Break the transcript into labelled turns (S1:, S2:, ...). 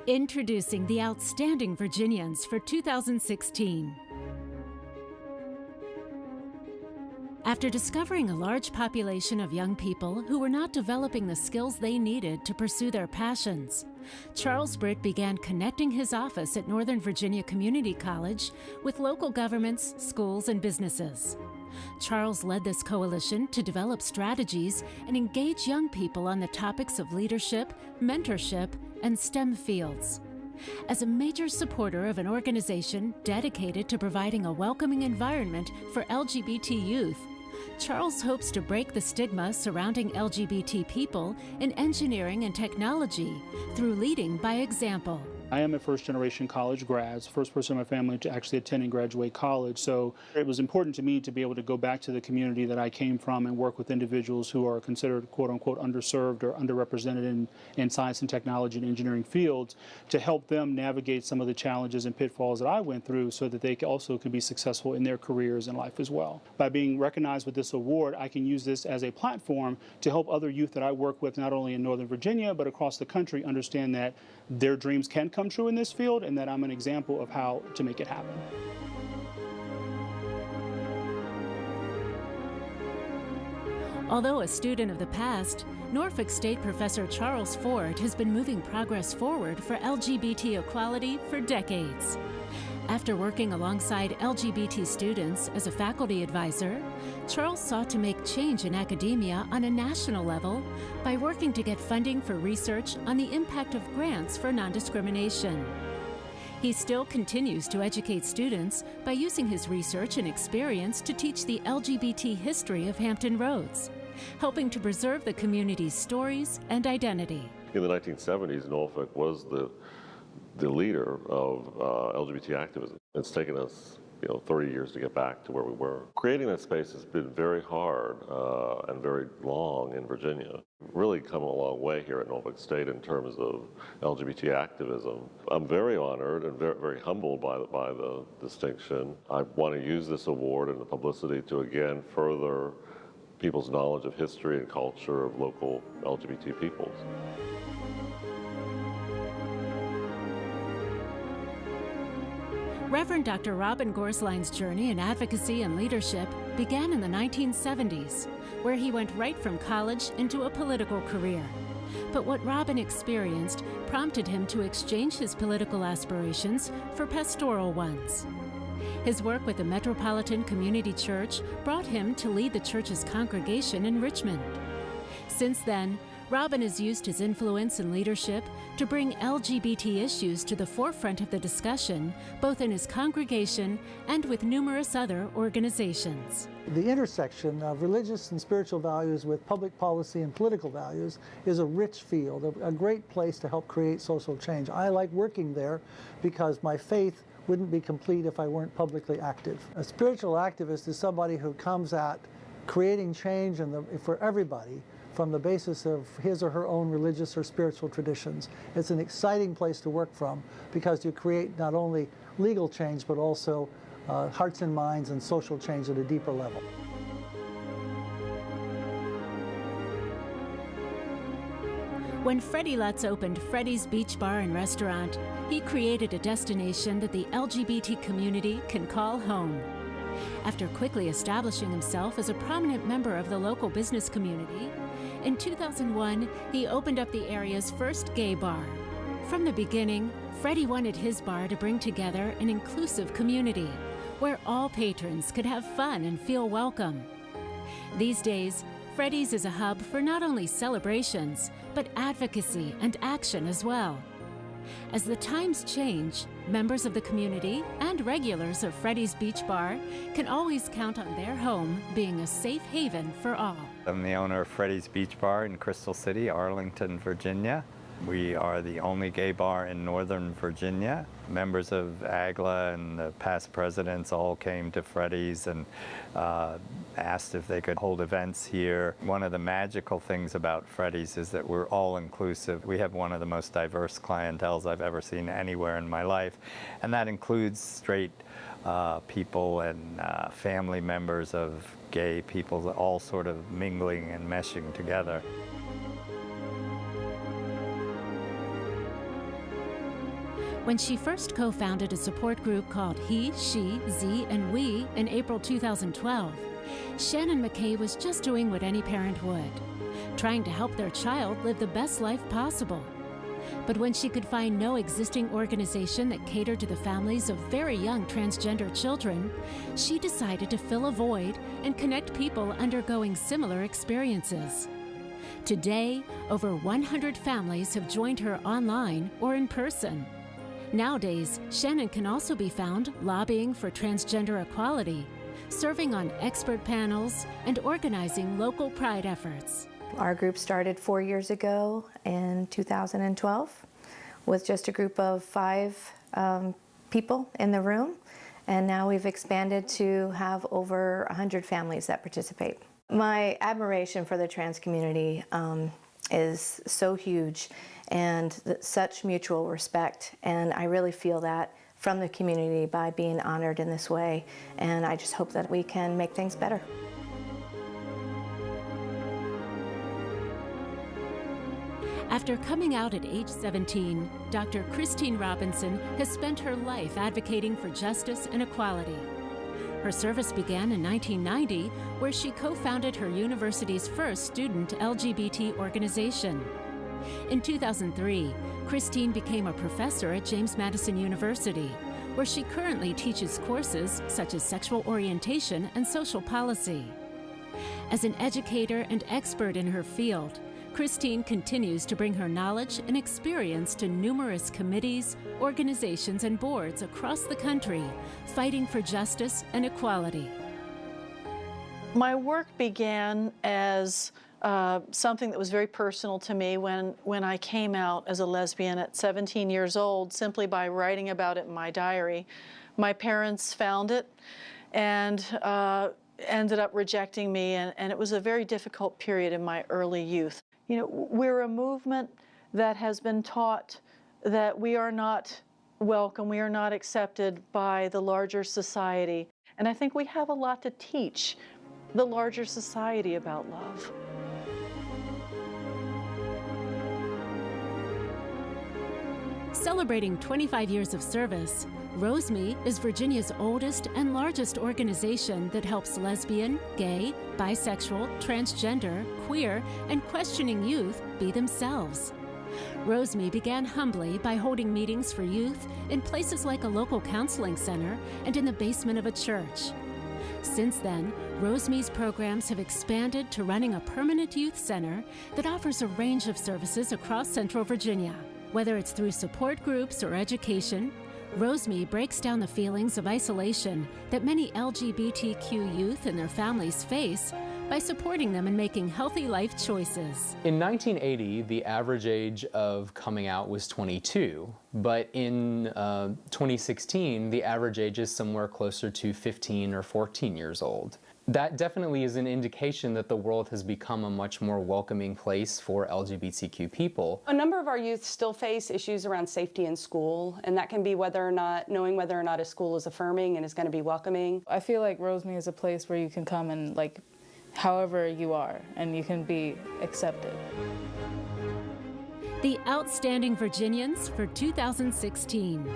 S1: Introducing the Outstanding Virginians for 2016. After discovering a large population of young people who were not developing the skills they needed to pursue their passions, Charles Britt began connecting his office at Northern Virginia Community College with local governments, schools, and businesses. Charles led this coalition to develop strategies and engage young people on the topics of leadership, mentorship, and STEM fields. As a major supporter of an organization dedicated to providing a welcoming environment for LGBT youth, Charles hopes to break the stigma surrounding LGBT people in engineering and technology through leading by example.
S2: I am a first-generation college grad, first person in my family to actually attend and graduate college. So it was important to me to be able to go back to the community that I came from and work with individuals who are considered quote-unquote underserved or underrepresented in science and technology and engineering fields to help them navigate some of the challenges and pitfalls that I went through so that they also could be successful in their careers and life as well. By being recognized with this award, I can use this as a platform to help other youth that I work with not only in Northern Virginia but across the country understand that their dreams can come true in this field and that I'm an example of how to make it happen.
S1: Although a student of the past, Norfolk State Professor Charles Ford has been moving progress forward for LGBT equality for decades. After working alongside LGBT students as a faculty advisor, Charles sought to make change in academia on a national level by working to get funding for research on the impact of grants for non-discrimination. He still continues to educate students by using his research and experience to teach the LGBT history of Hampton Roads, helping to preserve the community's stories and identity.
S3: In the 1970s, Norfolk was the leader of LGBT activism. It's taken us 30 years to get back to where we were. Creating that space has been very hard and very long in Virginia. Really come a long way here at Norfolk State in terms of LGBT activism. I'm very honored and very humbled by the distinction. I want to use this award and the publicity to again further people's knowledge of history and culture of local LGBT peoples.
S1: Reverend Dr. Robin Gorsline's journey in advocacy and leadership began in the 1970s, where he went right from college into a political career. But what Robin experienced prompted him to exchange his political aspirations for pastoral ones. His work with the Metropolitan Community Church brought him to lead the church's congregation in Richmond. Since then, Robin has used his influence and leadership to bring LGBT issues to the forefront of the discussion, both in his congregation and with numerous other organizations.
S4: The intersection of religious and spiritual values with public policy and political values is a rich field, a great place to help create social change. I like working there because my faith wouldn't be complete if I weren't publicly active. A spiritual activist is somebody who comes at creating change for everybody from the basis of his or her own religious or spiritual traditions. It's an exciting place to work from because you create not only legal change but also hearts and minds and social change at a deeper level.
S1: When Freddie Lutz opened Freddie's Beach Bar and Restaurant, he created a destination that the LGBT community can call home. After quickly establishing himself as a prominent member of the local business community, in 2001, he opened up the area's first gay bar. From the beginning, Freddie wanted his bar to bring together an inclusive community where all patrons could have fun and feel welcome. These days, Freddie's is a hub for not only celebrations, but advocacy and action as well. As the times change, members of the community and regulars of Freddie's Beach Bar can always count on their home being a safe haven for all.
S5: I'm the owner of Freddie's Beach Bar in Crystal City, Arlington, Virginia. We are the only gay bar in Northern Virginia. Members of AGLA and the past presidents all came to Freddie's and asked if they could hold events here. One of the magical things about Freddie's is that we're all inclusive. We have one of the most diverse clienteles I've ever seen anywhere in my life, and that includes straight people and family members of gay people, all sort of mingling and meshing together.
S1: When she first co-founded a support group called He, She, Z, and We in April 2012, Shannon McKay was just doing what any parent would, trying to help their child live the best life possible. But when she could find no existing organization that catered to the families of very young transgender children, she decided to fill a void and connect people undergoing similar experiences. Today, over 100 families have joined her online or in person. Nowadays, Shannon can also be found lobbying for transgender equality, serving on expert panels, and organizing local pride efforts.
S6: Our group started 4 years ago in 2012 with just a group of 5 people in the room, and now we've expanded to have over 100 families that participate. My admiration for the trans community is so huge, and such mutual respect, and I really feel that from the community by being honored in this way, and I just hope that we can make things better.
S1: After coming out at age 17, Dr. Christine Robinson has spent her life advocating for justice and equality. Her service began in 1990, where she co-founded her university's first student LGBT organization. In 2003, Christine became a professor at James Madison University, where she currently teaches courses such as sexual orientation and social policy. As an educator and expert in her field, Christine continues to bring her knowledge and experience to numerous committees, organizations, and boards across the country, fighting for justice and equality.
S7: My work began as something that was very personal to me when I came out as a lesbian at 17 years old, simply by writing about it in my diary. My parents found it and ended up rejecting me, and it was a very difficult period in my early youth. You know, we're a movement that has been taught that we are not welcome, we are not accepted by the larger society. And I think we have a lot to teach the larger society about love.
S1: Celebrating 25 years of service, RoseMe is Virginia's oldest and largest organization that helps lesbian, gay, bisexual, transgender, queer, and questioning youth be themselves. RoseMe began humbly by holding meetings for youth in places like a local counseling center and in the basement of a church. Since then, RoseMe's programs have expanded to running a permanent youth center that offers a range of services across Central Virginia. Whether it's through support groups or education, RoseMe breaks down the feelings of isolation that many LGBTQ youth and their families face by supporting them in making healthy life choices.
S8: In 1980, the average age of coming out was 22, but in 2016, the average age is somewhere closer to 15 or 14 years old. That definitely is an indication that the world has become a much more welcoming place for LGBTQ people.
S9: A number of our youth still face issues around safety in school, and that can be knowing whether or not a school is affirming and is going to be welcoming.
S10: I feel like RoseMe is a place where you can come and however you are, and you can be accepted.
S1: The Outstanding Virginians for 2016.